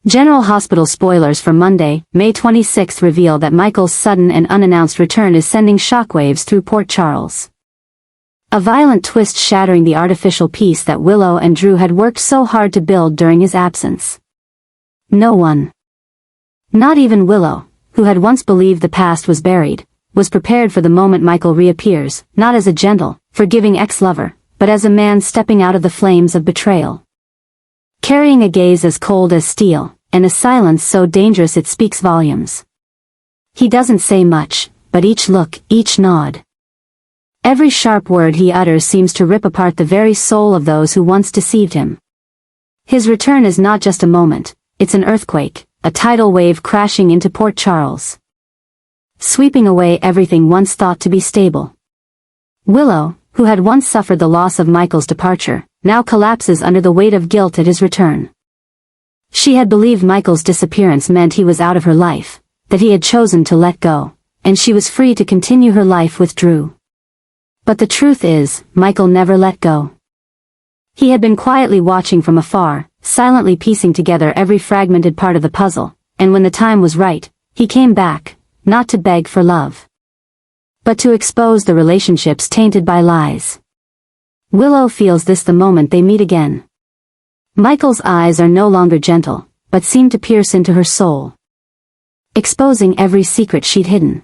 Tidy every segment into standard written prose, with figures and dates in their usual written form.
General Hospital spoilers for Monday, May 26 reveal that Michael's sudden and unannounced return is sending shockwaves through Port Charles. A violent twist shattering the artificial peace that Willow and Drew had worked so hard to build during his absence. No one, not even Willow, who had once believed the past was buried, was prepared for the moment Michael reappears, not as a gentle, forgiving ex-lover, but as a man stepping out of the flames of betrayal. Carrying a gaze as cold as steel, and a silence so dangerous it speaks volumes. He doesn't say much, but each look, each nod, every sharp word he utters seems to rip apart the very soul of those who once deceived him. His return is not just a moment, it's an earthquake, a tidal wave crashing into Port Charles, sweeping away everything once thought to be stable. Willow, who had once suffered the loss of Michael's departure, now collapses under the weight of guilt at his return. She had believed Michael's disappearance meant he was out of her life, that he had chosen to let go, and she was free to continue her life with Drew. But the truth is, Michael never let go. He had been quietly watching from afar, silently piecing together every fragmented part of the puzzle, and when the time was right, he came back, not to beg for love, but to expose the relationships tainted by lies. Willow feels this the moment they meet again. Michael's eyes are no longer gentle, but seem to pierce into her soul, exposing every secret she'd hidden.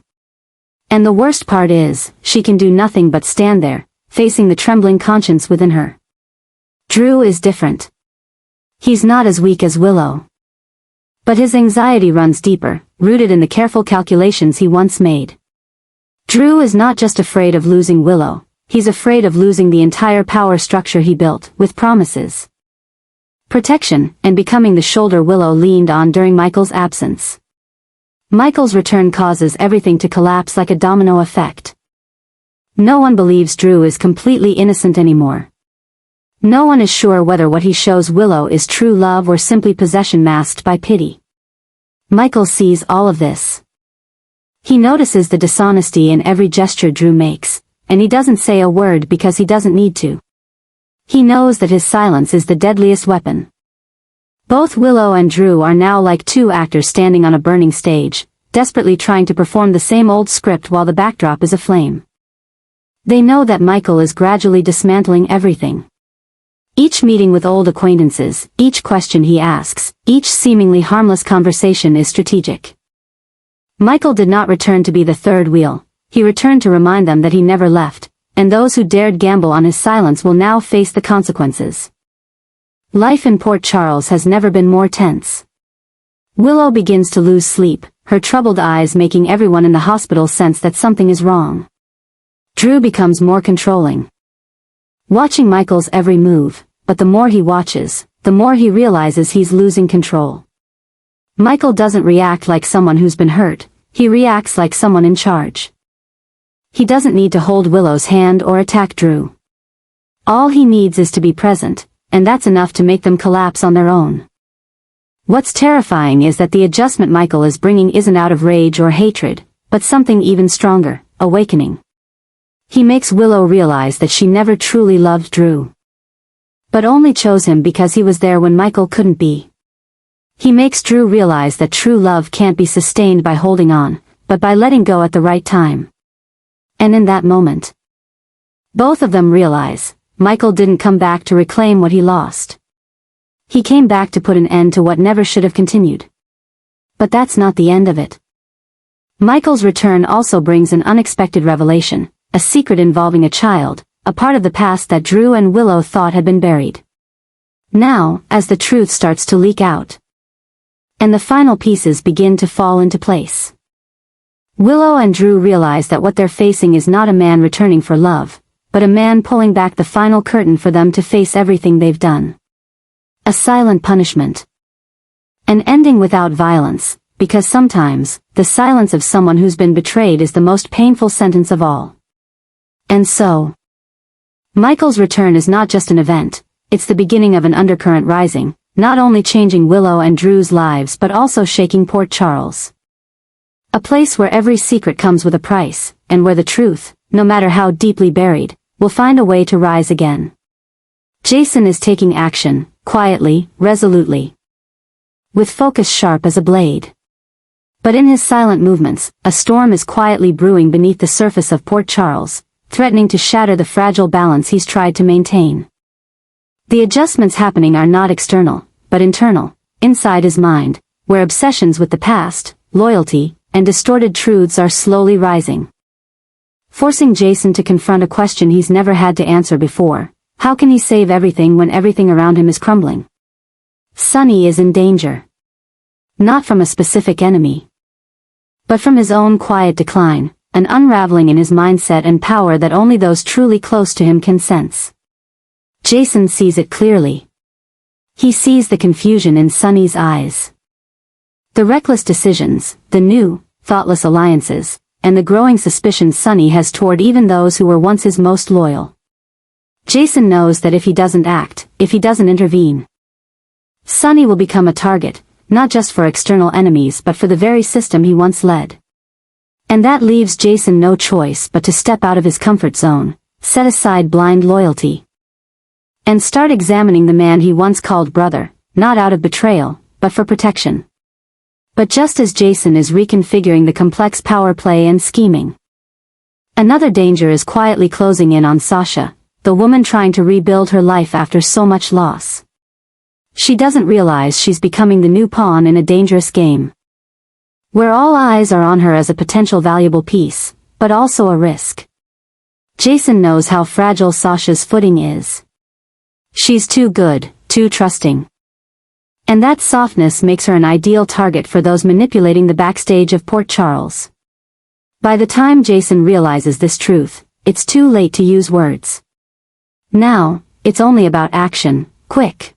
And the worst part is, she can do nothing but stand there, facing the trembling conscience within her. Drew is different. He's not as weak as Willow, but his anxiety runs deeper, rooted in the careful calculations he once made. Drew is not just afraid of losing Willow, he's afraid of losing the entire power structure he built, with promises, protection, and becoming the shoulder Willow leaned on during Michael's absence. Michael's return causes everything to collapse like a domino effect. No one believes Drew is completely innocent anymore. No one is sure whether what he shows Willow is true love or simply possession masked by pity. Michael sees all of this. He notices the dishonesty in every gesture Drew makes, and he doesn't say a word because he doesn't need to. He knows that his silence is the deadliest weapon. Both Willow and Drew are now like two actors standing on a burning stage, desperately trying to perform the same old script while the backdrop is aflame. They know that Michael is gradually dismantling everything. Each meeting with old acquaintances, each question he asks, each seemingly harmless conversation is strategic. Michael did not return to be the third wheel, he returned to remind them that he never left, and those who dared gamble on his silence will now face the consequences. Life in Port Charles has never been more tense. Willow begins to lose sleep, her troubled eyes making everyone in the hospital sense that something is wrong. Drew becomes more controlling, watching Michael's every move, but the more he watches, the more he realizes he's losing control. Michael doesn't react like someone who's been hurt, he reacts like someone in charge. He doesn't need to hold Willow's hand or attack Drew. All he needs is to be present, and that's enough to make them collapse on their own. What's terrifying is that the adjustment Michael is bringing isn't out of rage or hatred, but something even stronger, awakening. He makes Willow realize that she never truly loved Drew, but only chose him because he was there when Michael couldn't be. He makes Drew realize that true love can't be sustained by holding on, but by letting go at the right time. And in that moment, both of them realize, Michael didn't come back to reclaim what he lost. He came back to put an end to what never should have continued. But that's not the end of it. Michael's return also brings an unexpected revelation, a secret involving a child, a part of the past that Drew and Willow thought had been buried. Now, as the truth starts to leak out, and the final pieces begin to fall into place, Willow and Drew realize that what they're facing is not a man returning for love, but a man pulling back the final curtain for them to face everything they've done. A silent punishment. An ending without violence, because sometimes, the silence of someone who's been betrayed is the most painful sentence of all. And so, Michael's return is not just an event, it's the beginning of an undercurrent rising, not only changing Willow and Drew's lives but also shaking Port Charles. A place where every secret comes with a price, and where the truth, no matter how deeply buried, will find a way to rise again. Jason is taking action, quietly, resolutely. with focus sharp as a blade. But in his silent movements, a storm is quietly brewing beneath the surface of Port Charles, threatening to shatter the fragile balance he's tried to maintain. The adjustments happening are not external, but internal, inside his mind, where obsessions with the past, loyalty, and distorted truths are slowly rising. Forcing Jason to confront a question he's never had to answer before: how can he save everything when everything around him is crumbling? Sonny is in danger. Not from a specific enemy, but from his own quiet decline, an unraveling in his mindset and power that only those truly close to him can sense. Jason sees it clearly. He sees the confusion in Sonny's eyes. The reckless decisions, the new, thoughtless alliances, and the growing suspicions Sonny has toward even those who were once his most loyal. Jason knows that if he doesn't act, if he doesn't intervene, Sonny will become a target, not just for external enemies but for the very system he once led. And that leaves Jason no choice but to step out of his comfort zone, set aside blind loyalty, and start examining the man he once called brother, not out of betrayal, but for protection. But just as Jason is reconfiguring the complex power play and scheming, another danger is quietly closing in on Sasha, the woman trying to rebuild her life after so much loss. She doesn't realize she's becoming the new pawn in a dangerous game, where all eyes are on her as a potential valuable piece, but also a risk. Jason knows how fragile Sasha's footing is. She's too good, too trusting. And that softness makes her an ideal target for those manipulating the backstage of Port Charles. By the time Jason realizes this truth, it's too late to use words. Now, it's only about action, quick,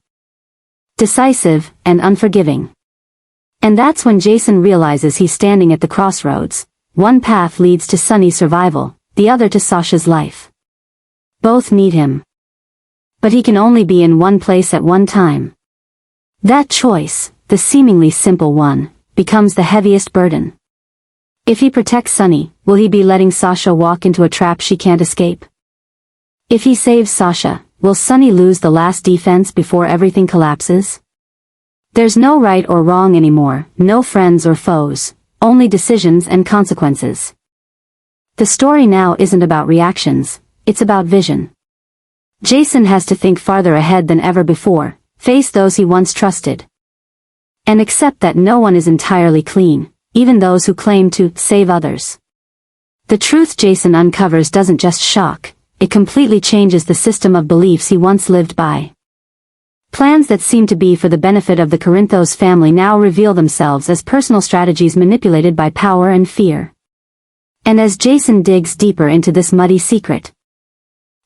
decisive, and unforgiving. And that's when Jason realizes he's standing at the crossroads. One path leads to Sonny's survival, the other to Sasha's life. Both need him, but he can only be in one place at one time. That choice, the seemingly simple one, becomes the heaviest burden. If he protects Sonny, will he be letting Sasha walk into a trap she can't escape? If he saves Sasha, will Sonny lose the last defense before everything collapses? There's no right or wrong anymore, no friends or foes, only decisions and consequences. The story now isn't about reactions, it's about vision. Jason has to think farther ahead than ever before, face those he once trusted, and accept that no one is entirely clean, even those who claim to save others. The truth Jason uncovers doesn't just shock, it completely changes the system of beliefs he once lived by. Plans that seemed to be for the benefit of the Corinthos family now reveal themselves as personal strategies manipulated by power and fear. And as Jason digs deeper into this muddy secret,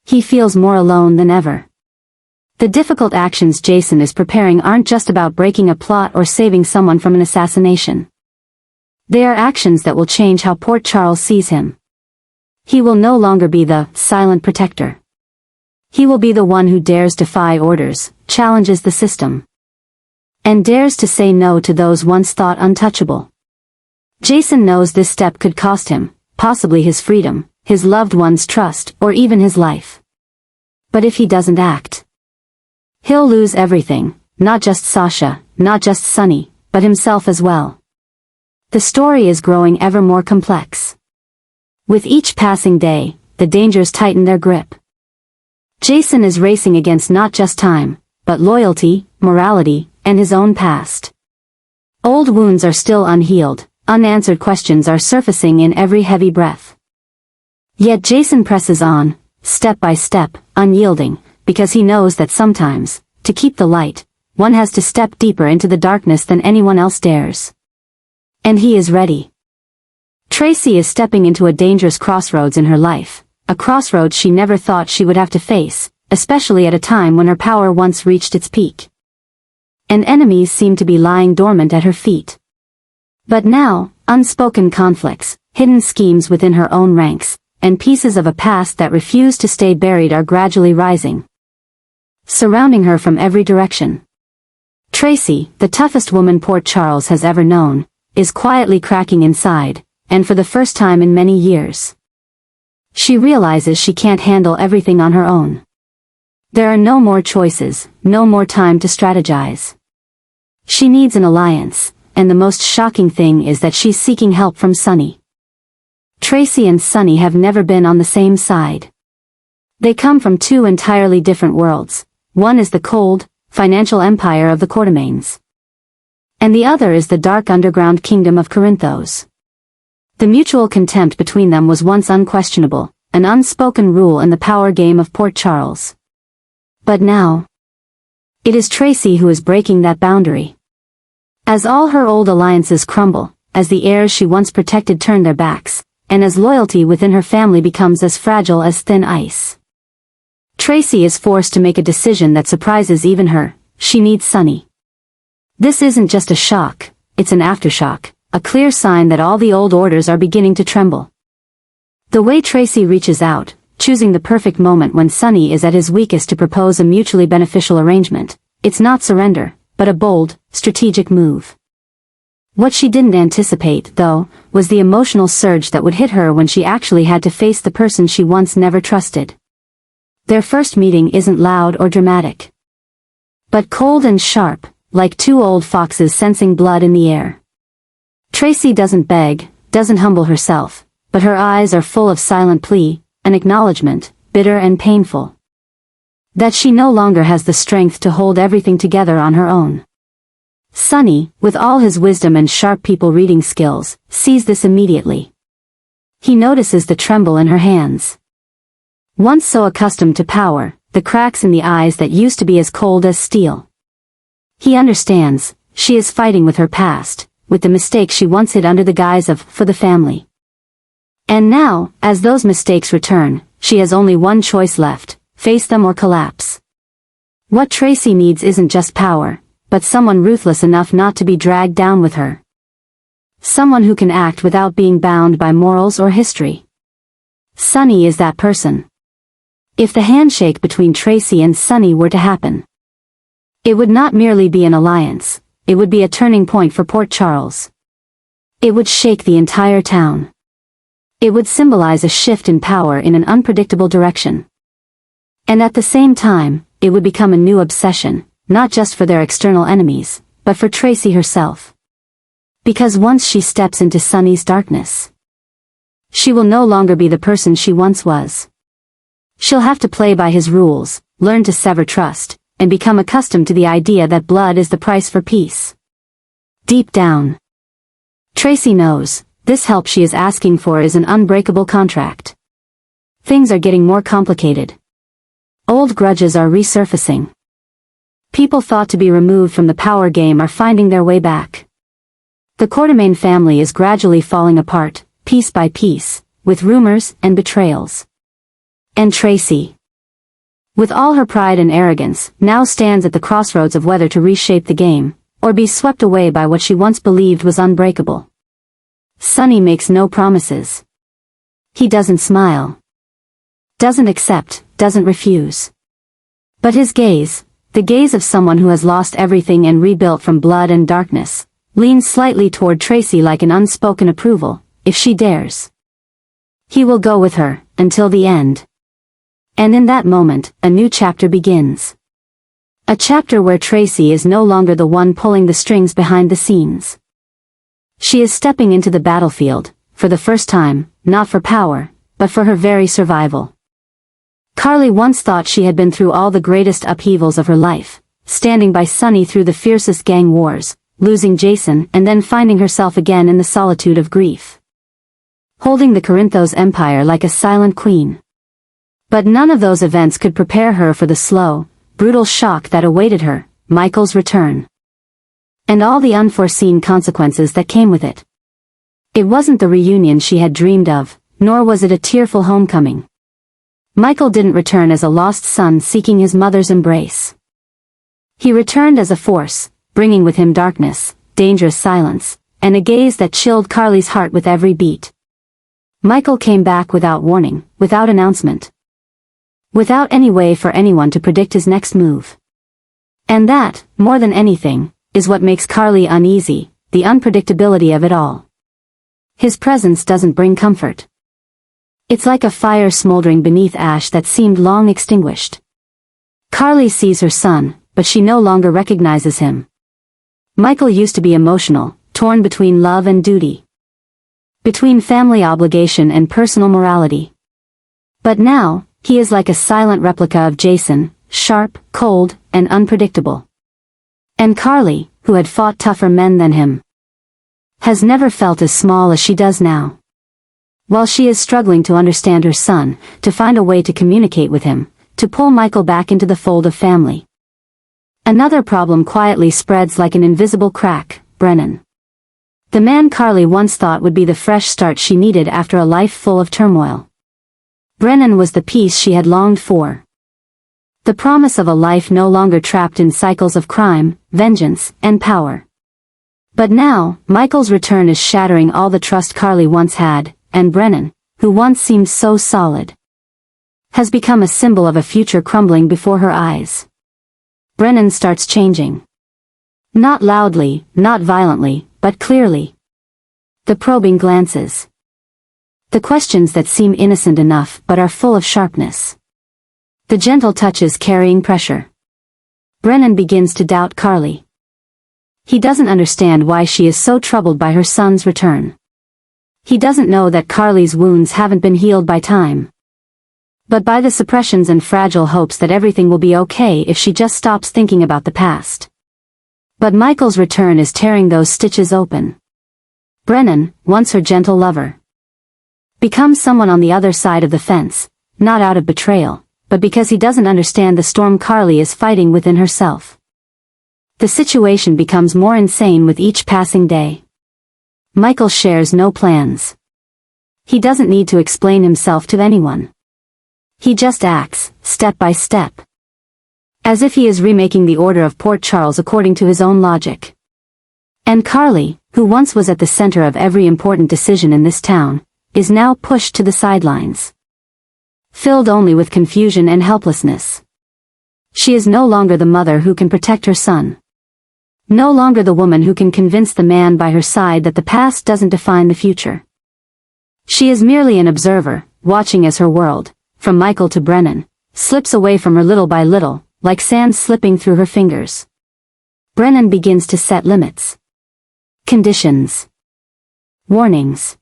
he feels more alone than ever. The difficult actions Jason is preparing aren't just about breaking a plot or saving someone from an assassination. They are actions that will change how Port Charles sees him. He will no longer be the silent protector. He will be the one who dares defy orders, challenges the system, and dares to say no to those once thought untouchable. Jason knows this step could cost him, possibly his freedom, his loved one's trust, or even his life. But if he doesn't act, he'll lose everything, not just Sasha, not just Sonny, but himself as well. The story is growing ever more complex. With each passing day, the dangers tighten their grip. Jason is racing against not just time, but loyalty, morality, and his own past. Old wounds are still unhealed, unanswered questions are surfacing in every heavy breath. Yet Jason presses on, step by step, unyielding, because he knows that sometimes, to keep the light, one has to step deeper into the darkness than anyone else dares. And he is ready. Tracy is stepping into a dangerous crossroads in her life, a crossroads she never thought she would have to face, especially at a time when her power once reached its peak. And enemies seem to be lying dormant at her feet. But now, unspoken conflicts, hidden schemes within her own ranks, and pieces of a past that refuse to stay buried are gradually rising, surrounding her from every direction. Tracy, the toughest woman Port Charles has ever known, is quietly cracking inside, and for the first time in many years, she realizes she can't handle everything on her own. There are no more choices, no more time to strategize. She needs an alliance, and the most shocking thing is that she's seeking help from Sunny. Tracy and Sunny have never been on the same side. They come from two entirely different worlds. One is the cold, financial empire of the Quartermaines, and the other is the dark underground kingdom of Corinthos. The mutual contempt between them was once unquestionable, an unspoken rule in the power game of Port Charles. But now, it is Tracy who is breaking that boundary. As all her old alliances crumble, as the heirs she once protected turn their backs, and as loyalty within her family becomes as fragile as thin ice, Tracy is forced to make a decision that surprises even her. She needs Sunny. This isn't just a shock, it's an aftershock, a clear sign that all the old orders are beginning to tremble. The way Tracy reaches out, choosing the perfect moment when Sunny is at his weakest to propose a mutually beneficial arrangement, it's not surrender, but a bold, strategic move. What she didn't anticipate, though, was the emotional surge that would hit her when she actually had to face the person she once never trusted. Their first meeting isn't loud or dramatic, but cold and sharp, like two old foxes sensing blood in the air. Tracy doesn't beg, doesn't humble herself, but her eyes are full of silent plea, an acknowledgement, bitter and painful, that she no longer has the strength to hold everything together on her own. Sunny, with all his wisdom and sharp people-reading skills, sees this immediately. He notices the tremble in her hands. Once so accustomed to power, the cracks in the eyes that used to be as cold as steel. He understands, she is fighting with her past, with the mistakes she once hid under the guise of for the family. And now, as those mistakes return, she has only one choice left, face them or collapse. What Tracy needs isn't just power, but someone ruthless enough not to be dragged down with her. Someone who can act without being bound by morals or history. Sunny is that person. If the handshake between Tracy and Sunny were to happen, it would not merely be an alliance, it would be a turning point for Port Charles. It would shake the entire town. It would symbolize a shift in power in an unpredictable direction. And at the same time, it would become a new obsession, not just for their external enemies, but for Tracy herself. Because once she steps into Sunny's darkness, she will no longer be the person she once was. She'll have to play by his rules, learn to sever trust, and become accustomed to the idea that blood is the price for peace. Deep down, Tracy knows, this help she is asking for is an unbreakable contract. Things are getting more complicated. Old grudges are resurfacing. People thought to be removed from the power game are finding their way back. The Quartermaine family is gradually falling apart, piece by piece, with rumors and betrayals. And Tracy, with all her pride and arrogance, now stands at the crossroads of whether to reshape the game, or be swept away by what she once believed was unbreakable. Sunny makes no promises. He doesn't smile, doesn't accept, doesn't refuse. But his gaze, the gaze of someone who has lost everything and rebuilt from blood and darkness, leans slightly toward Tracy like an unspoken approval. If she dares, he will go with her, until the end. And in that moment, a new chapter begins. A chapter where Tracy is no longer the one pulling the strings behind the scenes. She is stepping into the battlefield, for the first time, not for power, but for her very survival. Carly once thought she had been through all the greatest upheavals of her life, standing by Sunny through the fiercest gang wars, losing Jason and then finding herself again in the solitude of grief, holding the Corinthos empire like a silent queen. But none of those events could prepare her for the slow, brutal shock that awaited her, Michael's return. And all the unforeseen consequences that came with it. It wasn't the reunion she had dreamed of, nor was it a tearful homecoming. Michael didn't return as a lost son seeking his mother's embrace. He returned as a force, bringing with him darkness, dangerous silence, and a gaze that chilled Carly's heart with every beat. Michael came back without warning, without announcement. Without any way for anyone to predict his next move. And that, more than anything, is what makes Carly uneasy, the unpredictability of it all. His presence doesn't bring comfort. It's like a fire smoldering beneath ash that seemed long extinguished. Carly sees her son, but she no longer recognizes him. Michael used to be emotional, torn between love and duty, between family obligation and personal morality. But now, he is like a silent replica of Jason, sharp, cold, and unpredictable. And Carly, who had fought tougher men than him, has never felt as small as she does now. While she is struggling to understand her son, to find a way to communicate with him, to pull Michael back into the fold of family, another problem quietly spreads like an invisible crack: Brennan. The man Carly once thought would be the fresh start she needed after a life full of turmoil. Brennan was the peace she had longed for. The promise of a life no longer trapped in cycles of crime, vengeance, and power. But now, Michael's return is shattering all the trust Carly once had, and Brennan, who once seemed so solid, has become a symbol of a future crumbling before her eyes. Brennan starts changing. Not loudly, not violently, but clearly. The probing glances. The questions that seem innocent enough but are full of sharpness. The gentle touches carrying pressure. Brennan begins to doubt Carly. He doesn't understand why she is so troubled by her son's return. He doesn't know that Carly's wounds haven't been healed by time, but by the suppressions and fragile hopes that everything will be okay if she just stops thinking about the past. But Michael's return is tearing those stitches open. Brennan, once her gentle lover, becomes someone on the other side of the fence, not out of betrayal, but because he doesn't understand the storm Carly is fighting within herself. The situation becomes more insane with each passing day. Michael shares no plans. He doesn't need to explain himself to anyone. He just acts, step by step, as if he is remaking the Order of Port Charles according to his own logic. And Carly, who once was at the center of every important decision in this town, is now pushed to the sidelines, filled only with confusion and helplessness. She is no longer the mother who can protect her son. No longer the woman who can convince the man by her side that the past doesn't define the future. She is merely an observer, watching as her world, from Michael to Brennan, slips away from her little by little, like sand slipping through her fingers. Brennan begins to set limits, conditions, warnings.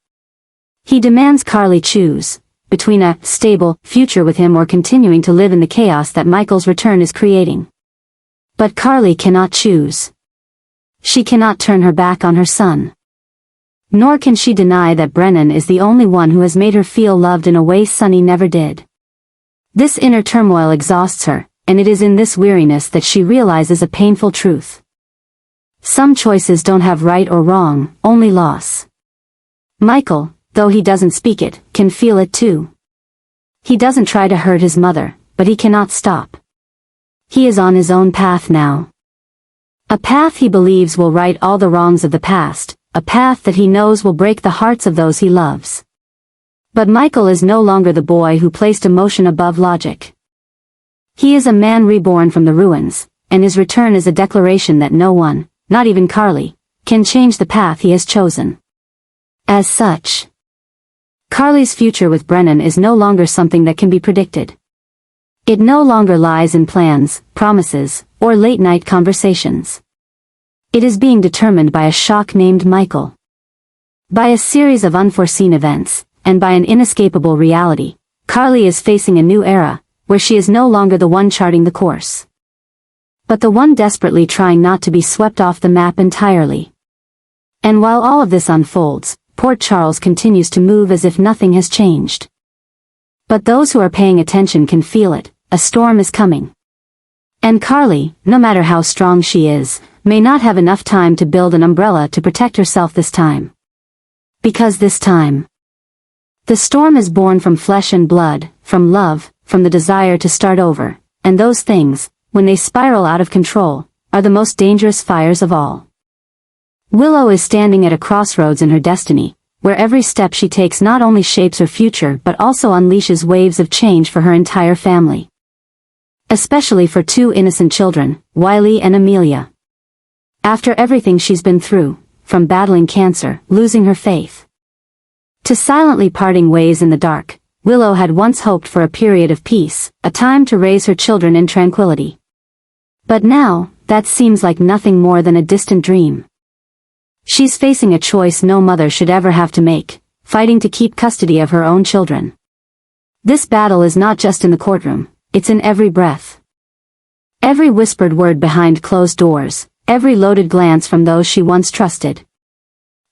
He demands Carly choose between a stable future with him or continuing to live in the chaos that Michael's return is creating. But Carly cannot choose. She cannot turn her back on her son. Nor can she deny that Brennan is the only one who has made her feel loved in a way Sonny never did. This inner turmoil exhausts her, and it is in this weariness that she realizes a painful truth. Some choices don't have right or wrong, only loss. Michael, though he doesn't speak it, can feel it too. He doesn't try to hurt his mother, but he cannot stop. He is on his own path now. A path he believes will right all the wrongs of the past, a path that he knows will break the hearts of those he loves. But Michael is no longer the boy who placed emotion above logic. He is a man reborn from the ruins, and his return is a declaration that no one, not even Carly, can change the path he has chosen. As such, Carly's future with Brennan is no longer something that can be predicted. It no longer lies in plans, promises, or late-night conversations. It is being determined by a shock named Michael. By a series of unforeseen events, and by an inescapable reality, Carly is facing a new era, where she is no longer the one charting the course, but the one desperately trying not to be swept off the map entirely. And while all of this unfolds, Port Charles continues to move as if nothing has changed. But those who are paying attention can feel it, a storm is coming. And Carly, no matter how strong she is, may not have enough time to build an umbrella to protect herself this time. Because this time, the storm is born from flesh and blood, from love, from the desire to start over, and those things, when they spiral out of control, are the most dangerous fires of all. Willow is standing at a crossroads in her destiny, where every step she takes not only shapes her future but also unleashes waves of change for her entire family. Especially for two innocent children, Wiley and Amelia. After everything she's been through, from battling cancer, losing her faith, to silently parting ways in the dark, Willow had once hoped for a period of peace, a time to raise her children in tranquility. But now, that seems like nothing more than a distant dream. She's facing a choice no mother should ever have to make, fighting to keep custody of her own children. This battle is not just in the courtroom, it's in every breath. Every whispered word behind closed doors, every loaded glance from those she once trusted.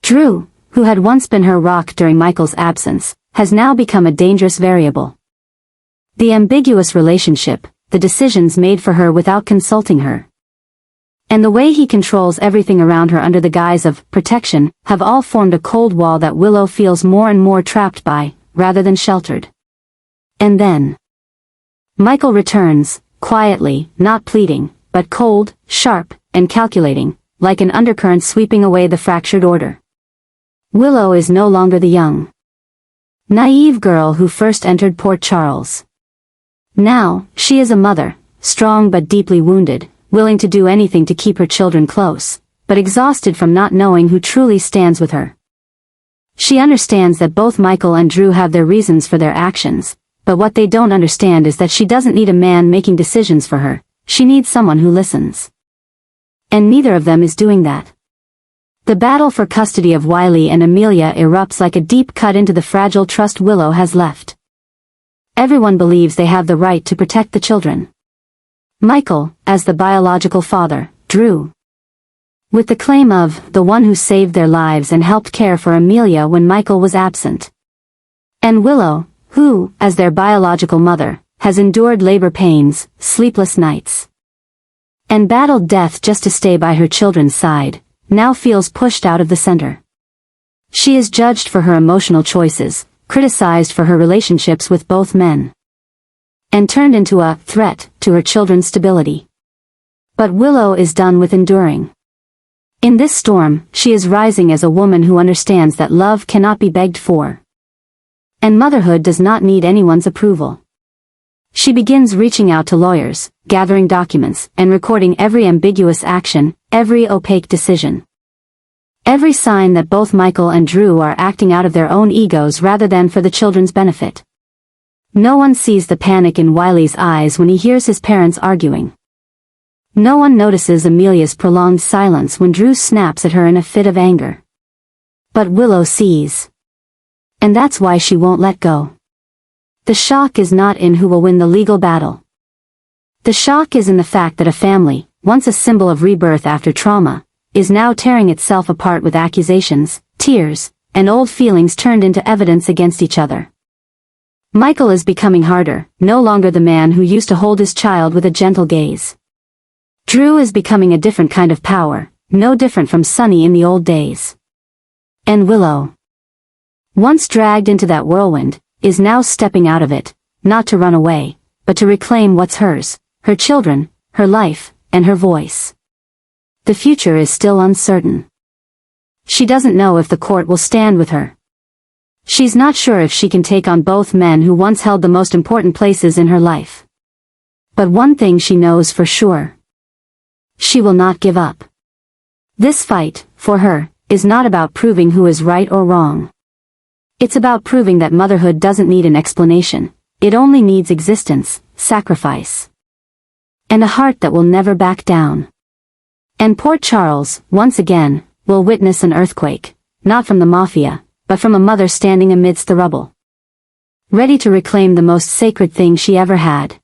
Drew, who had once been her rock during Michael's absence, has now become a dangerous variable. The ambiguous relationship, the decisions made for her without consulting her, and the way he controls everything around her under the guise of protection, have all formed a cold wall that Willow feels more and more trapped by, rather than sheltered. And then Michael returns, quietly, not pleading, but cold, sharp, and calculating, like an undercurrent sweeping away the fractured order. Willow is no longer the young, naive girl who first entered Port Charles. Now, she is a mother, strong but deeply wounded, willing to do anything to keep her children close, but exhausted from not knowing who truly stands with her. She understands that both Michael and Drew have their reasons for their actions, but what they don't understand is that she doesn't need a man making decisions for her, she needs someone who listens. And neither of them is doing that. The battle for custody of Wiley and Amelia erupts like a deep cut into the fragile trust Willow has left. Everyone believes they have the right to protect the children. Michael, as the biological father, Drew, with the claim of the one who saved their lives and helped care for Amelia when Michael was absent. And Willow, who, as their biological mother, has endured labor pains, sleepless nights, and battled death just to stay by her children's side, now feels pushed out of the center. She is judged for her emotional choices, criticized for her relationships with both men, and turned into a threat to her children's stability. But Willow is done with enduring. In this storm, she is rising as a woman who understands that love cannot be begged for, and motherhood does not need anyone's approval. She begins reaching out to lawyers, gathering documents, and recording every ambiguous action, every opaque decision. Every sign that both Michael and Drew are acting out of their own egos rather than for the children's benefit. No one sees the panic in Wiley's eyes when he hears his parents arguing. No one notices Amelia's prolonged silence when Drew snaps at her in a fit of anger. But Willow sees. And that's why she won't let go. The shock is not in who will win the legal battle. The shock is in the fact that a family, once a symbol of rebirth after trauma, is now tearing itself apart with accusations, tears, and old feelings turned into evidence against each other. Michael is becoming harder, no longer the man who used to hold his child with a gentle gaze. Drew is becoming a different kind of power, no different from Sunny in the old days. And Willow, once dragged into that whirlwind, is now stepping out of it, not to run away, but to reclaim what's hers, her children, her life, and her voice. The future is still uncertain. She doesn't know if the court will stand with her. She's not sure if she can take on both men who once held the most important places in her life. But one thing she knows for sure. She will not give up. This fight, for her, is not about proving who is right or wrong. It's about proving that motherhood doesn't need an explanation, it only needs existence, sacrifice, and a heart that will never back down. And Port Charles, once again, will witness an earthquake, not from the mafia, but from a mother standing amidst the rubble, ready to reclaim the most sacred thing she ever had.